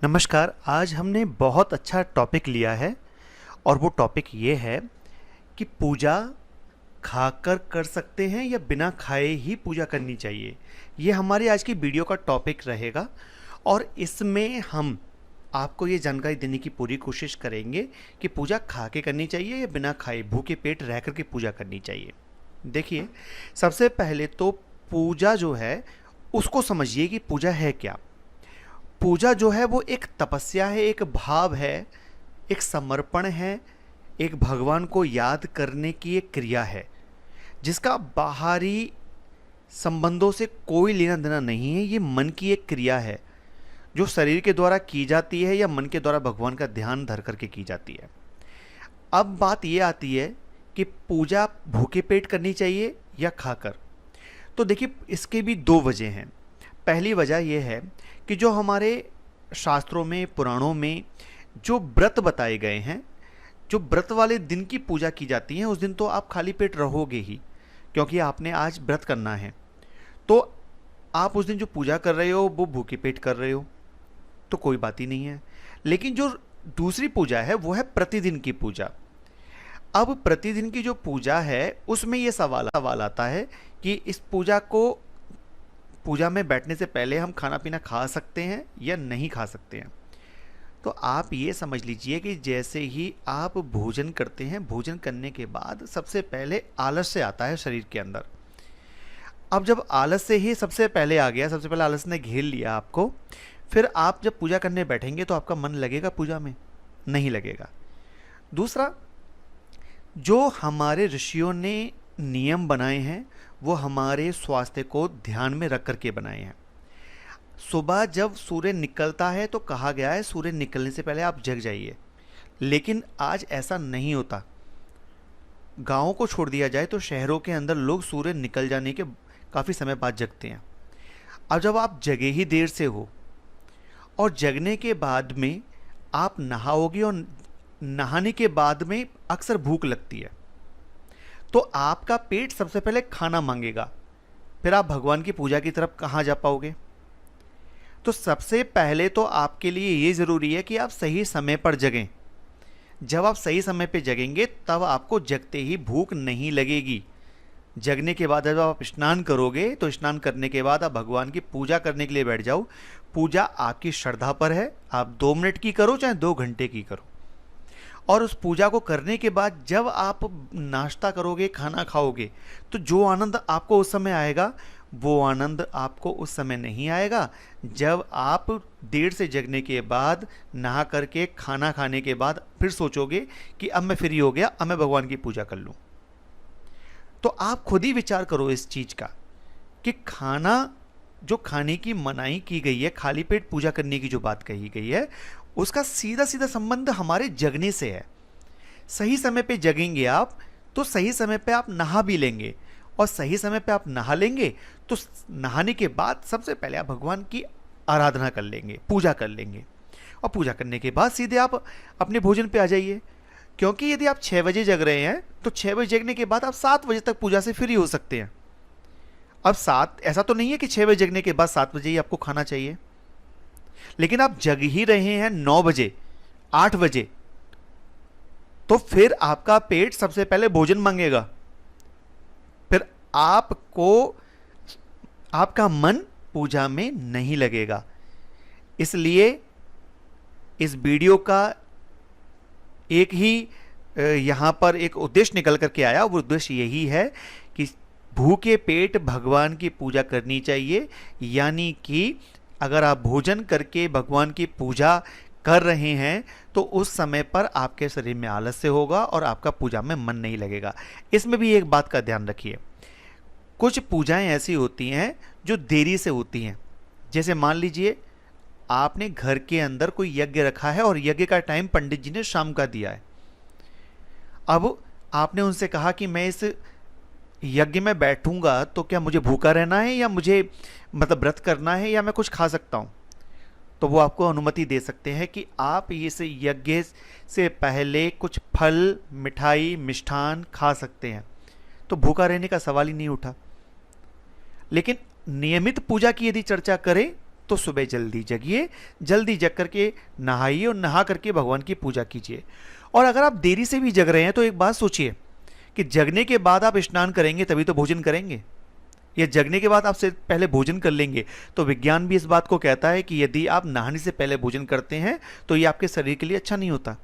नमस्कार। आज हमने बहुत अच्छा टॉपिक लिया है और वो टॉपिक ये है कि पूजा खाकर कर सकते हैं या बिना खाए ही पूजा करनी चाहिए। ये हमारी आज की वीडियो का टॉपिक रहेगा और इसमें हम आपको ये जानकारी देने की पूरी कोशिश करेंगे कि पूजा खा के करनी चाहिए या बिना खाए भूखे पेट रह कर के पूजा करनी चाहिए। देखिए, सबसे पहले तो पूजा जो है उसको समझिए कि पूजा है क्या। पूजा जो है वो एक तपस्या है, एक भाव है, एक समर्पण है, एक भगवान को याद करने की एक क्रिया है जिसका बाहरी संबंधों से कोई लेना देना नहीं है। ये मन की एक क्रिया है जो शरीर के द्वारा की जाती है या मन के द्वारा भगवान का ध्यान धर करके की जाती है। अब बात ये आती है कि पूजा भूखे पेट करनी चाहिए या खाकर। तो देखिए, इसके भी दो वजह हैं। पहली वजह यह है कि जो हमारे शास्त्रों में पुराणों में जो व्रत बताए गए हैं, जो व्रत वाले दिन की पूजा की जाती है उस दिन तो आप खाली पेट रहोगे ही, क्योंकि आपने आज व्रत करना है। तो आप उस दिन जो पूजा कर रहे हो वो भूखे पेट कर रहे हो, तो कोई बात ही नहीं है। लेकिन जो दूसरी पूजा है वो है प्रतिदिन की पूजा। अब प्रतिदिन की जो पूजा है उसमें ये सवाल आता है कि इस पूजा में बैठने से पहले हम खाना पीना खा सकते हैं या नहीं खा सकते हैं। तो आप ये समझ लीजिए कि जैसे ही आप भोजन करते हैं, भोजन करने के बाद सबसे पहले आलस्य आता है शरीर के अंदर। अब जब आलस्य ही सबसे पहले आ गया, सबसे पहले आलस्य ने घेर लिया आपको, फिर आप जब पूजा करने बैठेंगे तो आपका मन लगेगा पूजा में? नहीं लगेगा। दूसरा, जो हमारे ऋषियों ने नियम बनाए हैं वो हमारे स्वास्थ्य को ध्यान में रख करके बनाए हैं। सुबह जब सूर्य निकलता है तो कहा गया है सूर्य निकलने से पहले आप जग जाइए, लेकिन आज ऐसा नहीं होता। गांवों को छोड़ दिया जाए तो शहरों के अंदर लोग सूर्य निकल जाने के काफ़ी समय बाद जगते हैं। अब जब आप जगे ही देर से हो और जगने के बाद में आप नहाओगे और नहाने के बाद में अक्सर भूख लगती है, तो आपका पेट सबसे पहले खाना मांगेगा, फिर आप भगवान की पूजा की तरफ कहाँ जा पाओगे। तो सबसे पहले तो आपके लिए ये ज़रूरी है कि आप सही समय पर जगें। जब आप सही समय पर जगेंगे तब आपको जगते ही भूख नहीं लगेगी। जगने के बाद जब आप स्नान करोगे तो स्नान करने के बाद आप भगवान की पूजा करने के लिए बैठ जाओ। पूजा आपकी श्रद्धा पर है, आप 2 मिनट की करो चाहे 2 घंटे की करो। और उस पूजा को करने के बाद जब आप नाश्ता करोगे, खाना खाओगे, तो जो आनंद आपको उस समय आएगा वो आनंद आपको उस समय नहीं आएगा जब आप देर से जगने के बाद, नहा करके खाना खाने के बाद फिर सोचोगे कि अब मैं फ्री हो गया, अब मैं भगवान की पूजा कर लूँ। तो आप खुद ही विचार करो इस चीज़ का कि जो खाने की मनाही की गई है, खाली पेट पूजा करने की जो बात कही गई है, उसका सीधा सीधा संबंध हमारे जगने से है। सही समय पे जगेंगे आप तो सही समय पे आप नहा भी लेंगे, और सही समय पे आप नहा लेंगे तो नहाने के बाद सबसे पहले आप भगवान की आराधना कर लेंगे, पूजा कर लेंगे, और पूजा करने के बाद सीधे आप अपने भोजन पे आ जाइए। क्योंकि यदि आप 6 बजे जग रहे हैं तो 6 बजे जगने के बाद आप 7 बजे तक पूजा से फ्री हो सकते हैं। अब ऐसा तो नहीं है कि 6 बजे जगने के बाद 7 बजे ही आपको खाना चाहिए, लेकिन आप जग ही रहे हैं 9 बजे, 8 बजे, तो फिर आपका पेट सबसे पहले भोजन मांगेगा, फिर आपका मन पूजा में नहीं लगेगा। इसलिए इस वीडियो का एक ही यहां पर एक उद्देश्य निकल करके आया। वो उद्देश्य यही है कि भूखे पेट भगवान की पूजा करनी चाहिए। यानी कि अगर आप भोजन करके भगवान की पूजा कर रहे हैं तो उस समय पर आपके शरीर में आलस्य होगा और आपका पूजा में मन नहीं लगेगा। इसमें भी एक बात का ध्यान रखिए, कुछ पूजाएं ऐसी होती हैं जो देरी से होती हैं। जैसे मान लीजिए आपने घर के अंदर कोई यज्ञ रखा है और यज्ञ का टाइम पंडित जी ने शाम का दिया है। अब आपने उनसे कहा कि मैं इस यज्ञ में बैठूंगा तो क्या मुझे भूखा रहना है या मुझे व्रत करना है या मैं कुछ खा सकता हूं। तो वो आपको अनुमति दे सकते हैं कि आप इस यज्ञ से पहले कुछ फल, मिठाई, मिष्ठान खा सकते हैं। तो भूखा रहने का सवाल ही नहीं उठा। लेकिन नियमित पूजा की यदि चर्चा करें तो सुबह जल्दी जगिए, जल्दी जग करके नहाइए और नहा करके भगवान की पूजा कीजिए। और अगर आप देरी से भी जग रहे हैं तो एक बात सोचिए कि जगने के बाद आप स्नान करेंगे तभी तो भोजन करेंगे, या जगने के बाद आपसे पहले भोजन कर लेंगे। तो विज्ञान भी इस बात को कहता है कि यदि आप नहाने से पहले भोजन करते हैं तो ये आपके शरीर के लिए अच्छा नहीं होता।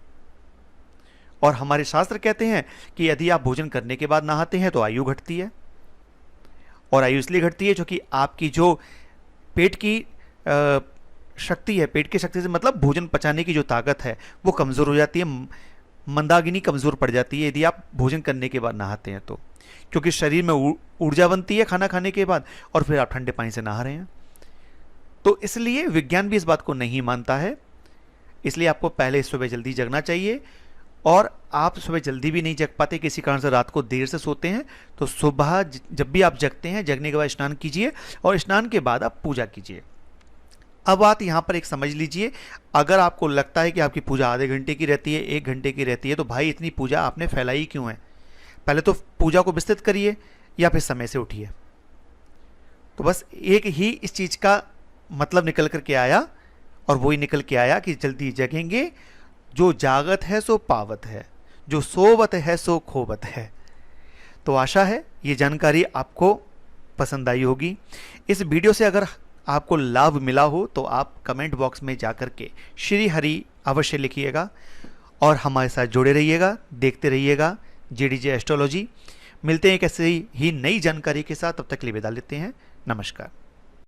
और हमारे शास्त्र कहते हैं कि यदि आप भोजन करने के बाद नहाते हैं तो आयु घटती है, और आयु इसलिए घटती है क्योंकि आपकी जो पेट की शक्ति है, पेट की शक्ति से मतलब भोजन पचाने की जो ताकत है वो कमज़ोर हो जाती है, मंदाकिनी कमज़ोर पड़ जाती है यदि आप भोजन करने के बाद नहाते हैं तो, क्योंकि शरीर में ऊर्जा बनती है खाना खाने के बाद, और फिर आप ठंडे पानी से नहा रहे हैं। तो इसलिए विज्ञान भी इस बात को नहीं मानता है, इसलिए आपको पहले सुबह जल्दी जगना चाहिए। और आप सुबह जल्दी भी नहीं जग पाते, किसी कारण से रात को देर से सोते हैं, तो सुबह जब भी आप जगते हैं, जगने के बाद स्नान कीजिए और स्नान के बाद आप पूजा कीजिए। अब बात यहाँ पर एक समझ लीजिए, अगर आपको लगता है कि आपकी पूजा आधे घंटे की रहती है, 1 घंटे की रहती है, तो भाई इतनी पूजा आपने फैलाई क्यों है? पहले तो पूजा को विस्तृत करिए या फिर समय से उठिए। तो बस एक ही इस चीज़ का मतलब निकल कर के आया, और वही निकल के आया कि जल्दी जगेंगे, जो जागत है सो पावत है, जो सोवत है सो खोवत है। तो आशा है ये जानकारी आपको पसंद आई होगी। इस वीडियो से अगर आपको लाभ मिला हो तो आप कमेंट बॉक्स में जाकर के श्री हरि अवश्य लिखिएगा, और हमारे साथ जुड़े रहिएगा, देखते रहिएगा JDJ एस्ट्रोलॉजी। मिलते हैं एक ऐसे ही नई जानकारी के साथ, तब तक के लिए विदा लेते हैं। नमस्कार।